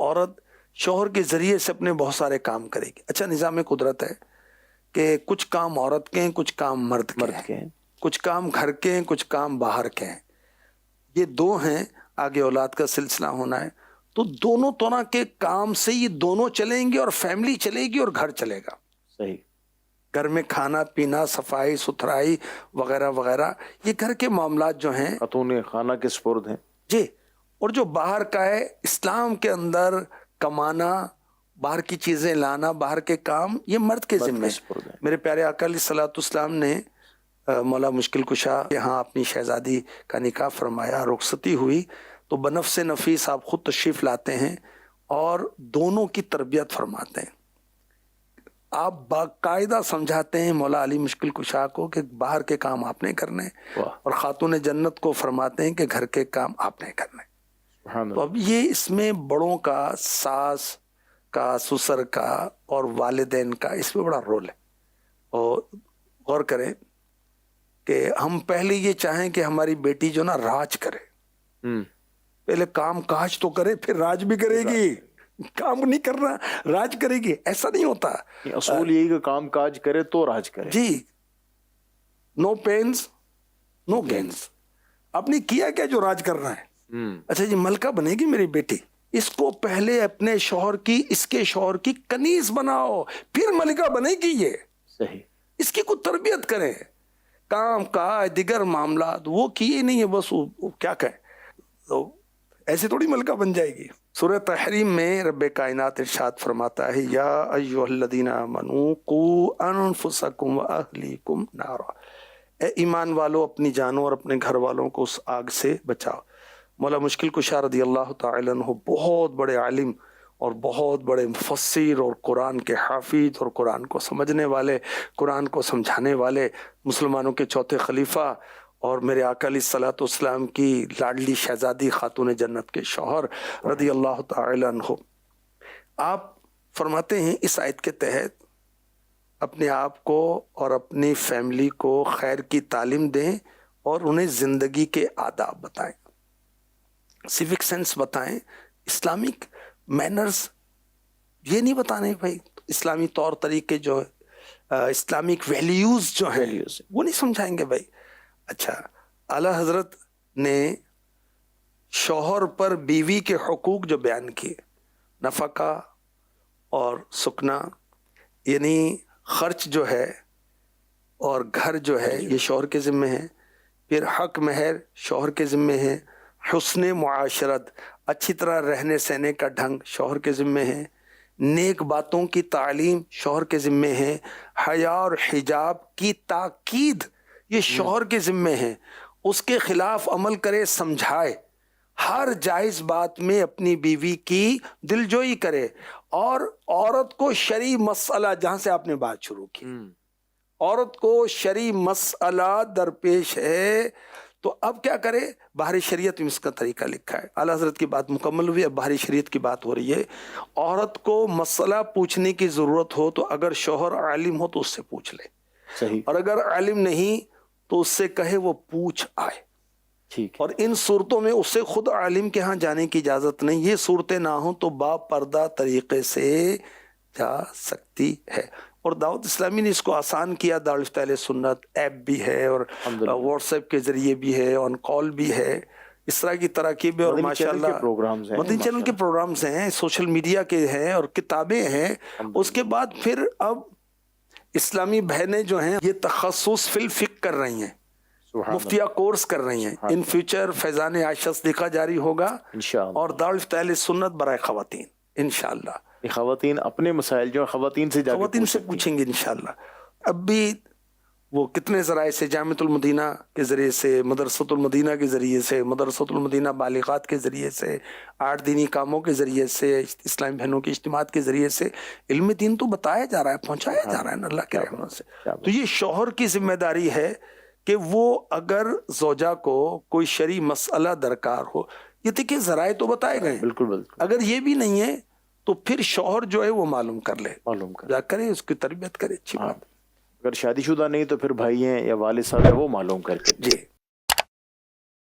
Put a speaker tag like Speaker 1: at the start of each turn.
Speaker 1: عورت شوہر کے ذریعے سے اپنے بہت سارے کام کرے گی. اچھا نظام قدرت ہے کہ کچھ کام عورت کے ہیں, کچھ کام مرد کے ہیں, کچھ کام گھر کے ہیں, کچھ کام باہر کے ہیں. یہ دو ہیں, آگے اولاد کا سلسلہ ہونا ہے تو دونوں طرح کے کام سے یہ دونوں چلیں گے اور فیملی چلے گی اور گھر چلے گا.
Speaker 2: صحیح.
Speaker 1: گھر میں کھانا پینا, صفائی ستھرائی وغیرہ وغیرہ, یہ گھر کے معاملات جو ہیں
Speaker 2: خاتون خانہ کے سپرد ہیں
Speaker 1: جی. اور جو باہر کا ہے, اسلام کے اندر کمانا, باہر کی چیزیں لانا, باہر کے کام, یہ مرد کے ذمہ ہے. میرے پیارے آقا علیہ الصلوۃ والسلام نے مولا مشکل کشا یہاں اپنی شہزادی کا نکاح فرمایا, رخصتی ہوئی تو بنفس نفیس آپ خود تشریف لاتے ہیں اور دونوں کی تربیت فرماتے ہیں. آپ باقاعدہ سمجھاتے ہیں مولا علی مشکل کشا کو کہ باہر کے کام آپ نے کرنے, اور خاتون جنت کو فرماتے ہیں کہ گھر کے کام آپ نے کرنے. تو اب یہ اس میں بڑوں کا, ساس کا, سسر کا اور والدین کا اس میں بڑا رول ہے. اور غور کریں کہ ہم پہلے یہ چاہیں کہ ہماری بیٹی جو نا راج کرے, پہلے کام کاج تو کرے پھر راج بھی کرے گی. کام نہیں کرنا راج کرے گی, ایسا نہیں ہوتا.
Speaker 2: اصول یہی کہ کام کاج کرے تو راج کرے.
Speaker 1: جی, نو پینز نو گینز. آپ نے کیا کیا جو راج کرنا ہے؟ اچھا جی, ملکہ بنے گی میری بیٹی, اس کو پہلے اپنے شوہر کی, اس کے شوہر کی کنیز بناؤ, پھر ملکہ بنے گی. یہ
Speaker 2: صحیح.
Speaker 1: اس کی کوئی تربیت کریں. کام کاج دیگر معاملات وہ کیے نہیں ہے, بس وہ کیا کہیں, تو ایسے تھوڑی ملکہ بن جائے گی. سورہ تحریم میں رب کائنات ارشاد فرماتا ہے, یا ایھا الذین آمنوا قوا انفسکم واہلیکم نارا, اے ایمان والو اپنی جانوں اور اپنے گھر والوں کو اس آگ سے بچاؤ. مولا مشکل کشا رضی اللہ تعالی عنہ بہت بڑے عالم اور بہت بڑے مفسر اور قرآن کے حافظ اور قرآن کو سمجھنے والے, قرآن کو سمجھانے والے, مسلمانوں کے چوتھے خلیفہ اور میرے آقا علیہ الصلوۃ والسلام کی لاڈلی شہزادی خاتون جنت کے شوہر رضی اللہ تعالی عنہ. آپ فرماتے ہیں اس آیت کے تحت اپنے آپ کو اور اپنی فیملی کو خیر کی تعلیم دیں اور انہیں زندگی کے آداب بتائیں, سیوک سینس بتائیں, اسلامک مینرز. یہ نہیں بتانے بھائی اسلامی طور طریقے جو اسلامک ویلیوز جو ہیں وہ نہیں سمجھائیں گے بھائی. اچھا, اعلیٰ حضرت نے شوہر پر بیوی کے حقوق جو بیان کیے, نفقہ اور سکنا, یعنی خرچ جو ہے اور گھر جو ہے یہ شوہر کے ذمہ ہے, پھر حق مہر شوہر کے ذمہ ہے, حسن معاشرت اچھی طرح رہنے سہنے کا ڈھنگ شوہر کے ذمہ ہے, نیک باتوں کی تعلیم شوہر کے ذمہ ہے, حیا اور حجاب کی تاکید یہ شوہر کے ذمہ ہے, اس کے خلاف عمل کرے سمجھائے, ہر جائز بات میں اپنی بیوی کی دلجوئی کرے, اور عورت کو شرعی مسئلہ, جہاں سے آپ نے بات شروع کی, عورت کو شرعی مسئلہ درپیش ہے تو اب کیا کرے. باہری شریعت میں اس کا طریقہ لکھا ہے. اعلیٰ حضرت کی بات مکمل ہوئی, اب باہری شریعت کی بات ہو رہی ہے. عورت کو مسئلہ پوچھنے کی ضرورت ہو تو اگر شوہر عالم ہو تو اس سے پوچھ لے,
Speaker 2: صحیح.
Speaker 1: اور اگر عالم نہیں تو اس سے کہے وہ پوچھ آئے.
Speaker 2: ٹھیک.
Speaker 1: اور ان صورتوں میں اس سے خود عالم کے ہاں جانے کی اجازت نہیں. یہ صورتیں نہ ہوں تو با پردہ طریقے سے جا سکتی ہے. اور دعوت اسلامی نے اس کو آسان کیا. دارالفتہ اہل سنت ایپ بھی ہے اور واٹس ایپ کے ذریعے بھی ہے, آن کال بھی ہے, اس طرح کی تراکیب ہے. اور ماشاءاللہ مدنی چینل کے پروگرامز ہیں, سوشل میڈیا کے ہیں اور کتابیں ہیں. اس کے بعد پھر اب اسلامی بہنیں جو ہیں یہ تخصص فی الفقہ کر رہی ہیں, مفتیہ کورس کر رہی ہیں. ان فیوچر فیضان عائشہ صدیقہ جاری ہوگا اور دارالفتہ اہل سنت برائے خواتین انشاءاللہ.
Speaker 2: خواتین اپنے مسائل جو خواتین سے
Speaker 1: پوچھیں گے انشاءاللہ. اب بھی وہ کتنے ذرائع سے, جامعۃ المدینہ کے ذریعے سے, مدرسۃ المدینہ کے ذریعے سے, مدرسۃ المدینہ بالغات کے ذریعے سے, 8 دینی کاموں کے ذریعے سے, اسلامی بہنوں کے اجتماعات کے ذریعے سے علم دین تو بتایا جا رہا ہے, پہنچایا جا رہا ہے نا اللہ کے رحمت سے. تو یہ شوہر کی ذمہ داری ہے کہ وہ اگر زوجہ کو کوئی شرعی مسئلہ درکار ہو, یہ دیکھیں ذرائع تو بتائے گئے,
Speaker 2: بالکل.
Speaker 1: اگر یہ بھی نہیں ہے تو پھر شوہر جو ہے وہ معلوم کر لے, جا کرے, اس کی تربیت کرے. اچھی بات.
Speaker 2: اگر شادی شدہ نہیں تو پھر بھائی ہیں یا والد صاحب ہیں وہ معلوم کر کے.
Speaker 1: جی.